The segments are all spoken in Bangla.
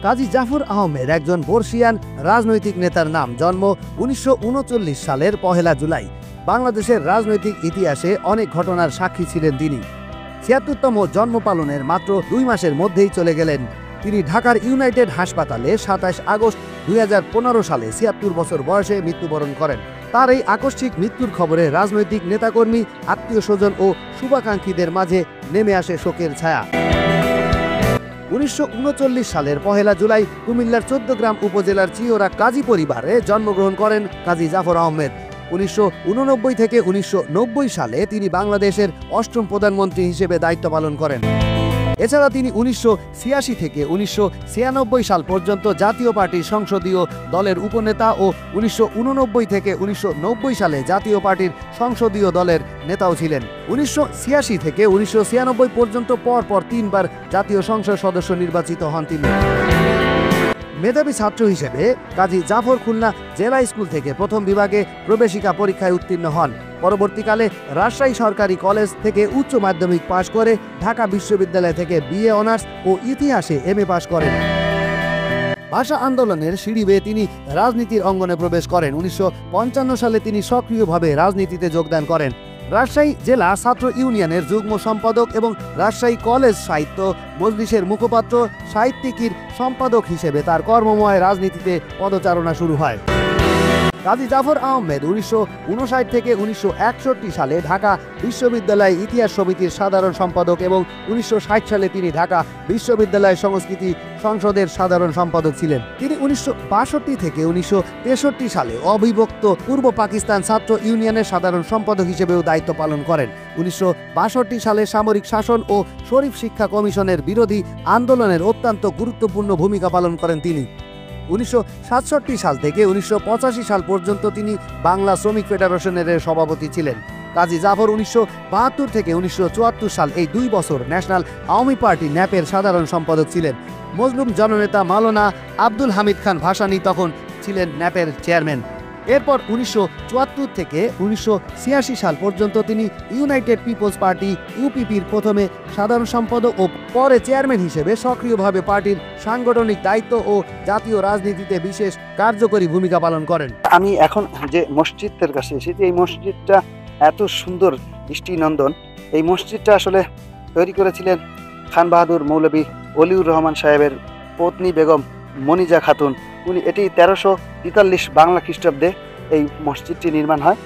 কাজী জাফর আহমেদ একজন বর্ষিয়ান রাজনৈতিক নেতার নাম। জন্ম 1939 সালের 1 জুলাই। বাংলাদেশের রাজনৈতিক ইতিহাসে অনেক ঘটনার সাক্ষী ছিলেন তিনি। ৭৬তম জন্ম পালনের মাত্র 2 মাসের মধ্যেই চলে গেলেন। তিনি ঢাকার ইউনাইটেড হাসপাতালে 27 আগস্ট 2015 সালে ৭৬ বছর বয়সে মৃত্যুবরণ করেন। তার এই আকস্মিক মৃত্যুর খবরে রাজনৈতিক নেতাকর্মী, আত্মীয় স্বজন ও শুভাকাঙ্ক্ষীদের মাঝে নেমে আসে শোকের ছায়া। 1939 সালের 1 জুলাই কুমিল্লার 14 গ্রাম উপজেলার চিওরা কাজী পরিবারে জন্মগ্রহণ করেন কাজী জাফর আহমেদ। 1989 থেকে 1990 সালে তিনি বাংলাদেশের 8ম প্রধানমন্ত্রী হিসেবে দায়িত্ব পালন করেন। এছাড়া তিনি 1986 থেকে 1996 সাল পর্যন্ত জাতীয় পার্টির সংসদীয় দলের উপনেতা ও 1989 থেকে 1990 সালে জাতীয় পার্টির সংসদীয় দলের নেতাও ছিলেন। 1986 থেকে 1996 পর্যন্ত পরপর 3 বার জাতীয় সংসদ সদস্য নির্বাচিত হন তিনি। মেধাবী ছাত্র হিসেবে কাজী জাফর খুলনা জেলা স্কুল থেকে প্রথম বিভাগে প্রবেশিকা পরীক্ষায় উত্তীর্ণ হন। পরবর্তীকালে রাজশাহী সরকারি কলেজ থেকে উচ্চ মাধ্যমিক পাশ করে ঢাকা বিশ্ববিদ্যালয় থেকে বিএ অনার্স ও ইতিহাসে এমএ পাশ করেন। ভাষা আন্দোলনের সিঁড়ি বেয়ে তিনি রাজনীতির অঙ্গনে প্রবেশ করেন। 1955 সালে তিনি সক্রিয়ভাবে রাজনীতিতে যোগদান করেন। রাজশাহী জেলা ছাত্র ইউনিয়নের যুগ্ম সম্পাদক এবং রাজশাহী কলেজ সাহিত্য মজলিসের মুখপাত্র, সাহিত্যিকীর সম্পাদক হিসেবে তার কর্মময় রাজনীতিতে পদচারণা শুরু হয়। কাজী জাফর আহমেদ 1959 থেকে 1961 সালে ঢাকা বিশ্ববিদ্যালয় ইতিহাস সমিতির সাধারণ সম্পাদক এবং 1960 সালে তিনি ঢাকা বিশ্ববিদ্যালয় সংস্কৃতি সংসদের সাধারণ সম্পাদক ছিলেন। তিনি 1962 থেকে 1963 সালে অবিভক্ত পূর্ব পাকিস্তান ছাত্র ইউনিয়নের সাধারণ সম্পাদক হিসেবেও দায়িত্ব পালন করেন। 1962 সালে সামরিক শাসন ও শরীফ শিক্ষা কমিশনের বিরোধী আন্দোলনের অত্যন্ত গুরুত্বপূর্ণ ভূমিকা পালন করেন তিনি। 1967 সাল থেকে 1985 সাল পর্যন্ত তিনি বাংলা শ্রমিক ফেডারেশনের সভাপতি ছিলেন। কাজী জাফর 1972 থেকে 1974 সাল এই 2 বছর ন্যাশনাল আওয়ামী পার্টি ন্যাপের সাধারণ সম্পাদক ছিলেন। মজলুম জননেতা মাওলানা আব্দুল হামিদ খান ভাসানী তখন ছিলেন ন্যাপের চেয়ারম্যান। এরপর 1974 থেকে 1986 সাল পর্যন্ত তিনি ইউনাইটেড পিপলস পার্টি ইউপিপির প্রথমে সাধারণ সম্পাদক ও পরে চেয়ারম্যান হিসেবে সক্রিয়ভাবে পার্টির সাংগঠনিক দায়িত্ব ও জাতীয় রাজনীতিতে বিশেষ কার্যকরী ভূমিকা পালন করেন। আমি এখন যে মসজিদের কাছে এসেছি, এই মসজিদটা এত সুন্দর দৃষ্টিনন্দন। এই মসজিদটা আসলে তৈরি করেছিলেন খান বাহাদুর মৌলভী অলিউর রহমান সাহেবের পত্নী বেগম মনিজা খাতুন। এটি 1343 বাংলা খ্রিস্টাব্দে এই মসজিদটি নির্মাণ হয়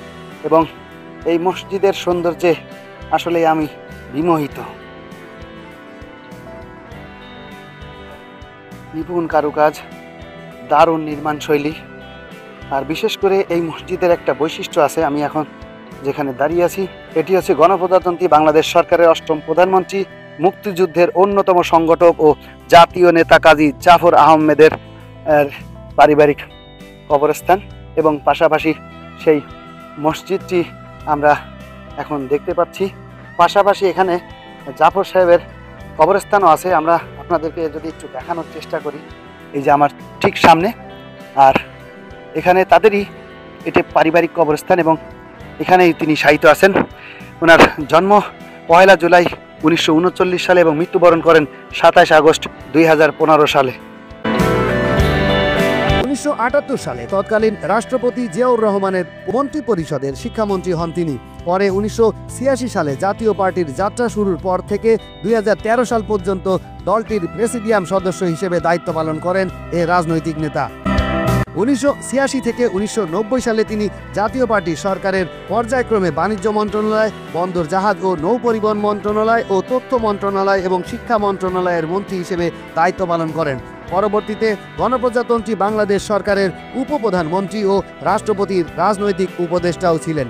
এবং এই মসজিদের সৌন্দর্যে আসলে আমি বিমোহিত। নিপুণ কারুকাজ, দারুণ নির্মাণ শৈলী, আর বিশেষ করে এই মসজিদের একটা বৈশিষ্ট্য আছে। আমি এখন যেখানে দাঁড়িয়ে আছি, এটি হচ্ছে গণপ্রজাতন্ত্রী বাংলাদেশ সরকারের 8ম প্রধানমন্ত্রী, মুক্তিযুদ্ধের অন্যতম সংগঠক ও জাতীয় নেতা কাজী জাফর আহমেদের পারিবারিক কবরস্থান এবং পাশাপাশি সেই মসজিদটি আমরা এখন দেখতে পাচ্ছি। পাশাপাশি এখানে জাফর সাহেবের কবরস্থানও আছে। আমরা আপনাদেরকে যদি একটু দেখানোর চেষ্টা করি, এই যে আমার ঠিক সামনে, আর এখানে তাদেরই এটি পারিবারিক কবরস্থান এবং এখানেই তিনি শায়িত আছেন। ওনার জন্ম 1 জুলাই 1939 সালে এবং মৃত্যুবরণ করেন 27 আগস্ট 2015 সালে। 1978 সালে তৎকালীন রাষ্ট্রপতি জিয়াউর রহমানের মন্ত্রী পরিষদের শিক্ষামন্ত্রী হন তিনি। পরে 1986 সালে জাতীয় পার্টির যাত্রা শুরুর পর থেকে 2013 সাল পর্যন্ত দলটির প্রেসিডিয়াম সদস্য হিসেবে দায়িত্ব পালন করেন এ রাজনৈতিক নেতা। 1986 থেকে 1990 সালে তিনি জাতীয় পার্টি সরকারের পর্যায়ক্রমে বাণিজ্য মন্ত্রণালয়, বন্দর জাহাজ ও নৌ পরিবহন মন্ত্রণালয় ও তথ্য মন্ত্রণালয় এবং শিক্ষা মন্ত্রণালয়ের মন্ত্রী হিসেবে দায়িত্ব পালন করেন। পরবর্তীতে গণপ্রজাতন্ত্রী বাংলাদেশ সরকারের উপপ্রধানমন্ত্রী ও রাষ্ট্রপতির রাজনৈতিক উপদেষ্টাও ছিলেন।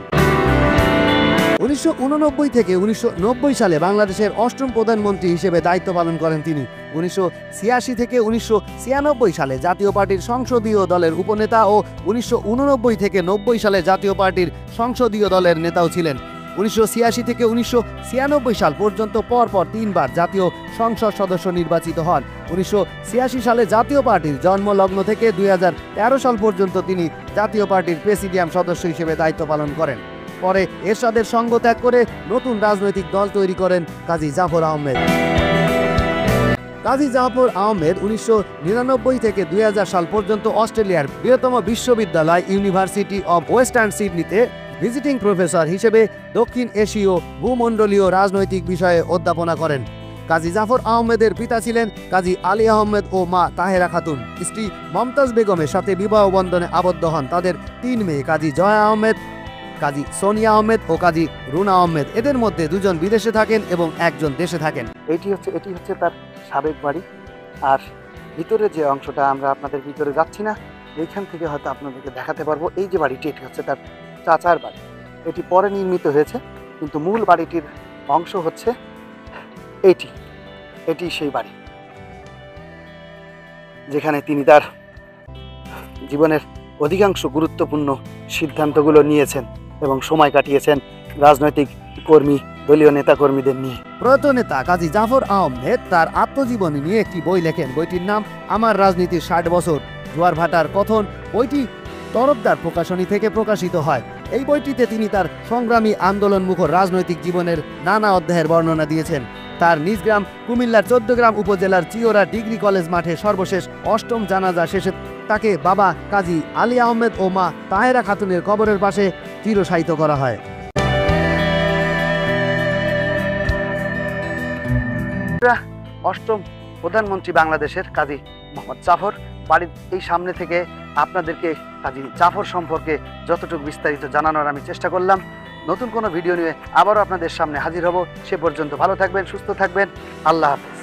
1989 থেকে 1990 সালে বাংলাদেশের 8ম প্রধানমন্ত্রী হিসেবে দায়িত্ব পালন করেন তিনি। 1986 থেকে 1996 সালে জাতীয় পার্টির সংসদীয় দলের উপনেতা ও 1989 থেকে 90 সালে জাতীয় পার্টির সংসদীয় দলের নেতাও ছিলেন। 1986 থেকে 1996 সাল পর্যন্ত পরপর 3 বার জাতীয় সংসদ সদস্য নির্বাচিত হন। 1986 সালে জাতীয় পার্টির জন্মলগ্ন থেকে 2013 সাল পর্যন্ত তিনি জাতীয় পার্টির প্রেসিডিয়াম সদস্য হিসেবে দায়িত্ব পালন করেন। পরে এরশাদের সঙ্গ ত্যাগ করে নতুন রাজনৈতিক দল তৈরি করেন কাজী জাফর আহমেদ। কাজী জাফর আহমেদ 1999 থেকে 2000 সাল পর্যন্ত অস্ট্রেলিয়ার বৃহত্তম বিশ্ববিদ্যালয় ইউনিভার্সিটি অব ওয়েস্টার্ন সিডনিতে ভিজিটিং প্রফেসর হিসেবে দক্ষিণ এশীয় ভূমণ্ডলীয় রাজনৈতিক বিষয়ে অধ্যাপনা করেন। কাজী জাফর আহমেদের পিতা ছিলেন কাজী আলী আহমেদ ও মা তাহেরা খাতুন। স্ত্রী মমতাজ বেগমের সাথে বিবাহ বন্ধনে আবদ্ধ হন তাদের 3 মেয়ে কাজী জয়া আহমেদ, কাজী সোনিয়া আহমেদ ও কাজী রুনা আহমেদ। এদের মধ্যে 2 জন বিদেশে থাকেন এবং 1 জন দেশে থাকেন। এটি হচ্ছে তার সাবেক বাড়ি। আর ভিতরে যে অংশটা আমরা আপনাদের ভিতরে যাচ্ছি না, এইখান থেকে হয়তো আপনাদেরকে দেখাতে পারবো। এই যে বাড়িটি, এটি হচ্ছে তার চাচার বাড়ি। এটি পরে নির্মিত হয়েছে, কিন্তু মূল বাড়িটির অংশ হচ্ছে এটি সেই বাড়ি যেখানে তিনি তার জীবনের অধিকাংশ গুরুত্বপূর্ণ সিদ্ধান্তগুলো নিয়েছেন এবং সময় কাটিয়েছেন রাজনৈতিক কর্মী, দলীয় নেতাকর্মীদের নিয়ে। প্রয়াত নেতা কাজী জাফর আহমেদ তার আত্মজীবনী নিয়ে একটি বই লেখেন। বইটির নাম আমার রাজনীতির 60 বছর, জোয়ার ভাটার কথন। বইটি তরফদার প্রকাশনী থেকে প্রকাশিত হয়। এই বইটিতে তিনি তার সংগ্রামী আন্দোলনমুখর রাজনৈতিক জীবনের নানা অধ্যায়ের বর্ণনা দিয়েছেন। তার নিজ গ্রাম কুমিল্লার 14 গ্রাম উপজেলার চিওরা ডিগ্রি কলেজ মাঠে সর্বশেষ 8ম জানাজা শেষে তাকে বাবা কাজী আলী আহমেদ ও মা তাহেরা খাতুনের কবরের পাশে চিরশায়িত করা হয়। অষ্টম প্রধানমন্ত্রী বাংলাদেশের কাজী মোহাম্মদ জাফর বাড়ির এই সামনে থেকে আপনাদেরকে কাজী জাফর সম্পর্কে যতটুকু বিস্তারিত জানানোর আমি চেষ্টা করলাম। নতুন কোনো ভিডিও নিয়ে আবারও আপনাদের সামনে হাজির হব। সে পর্যন্ত ভালো থাকবেন, সুস্থ থাকবেন। আল্লাহ হাফেজ।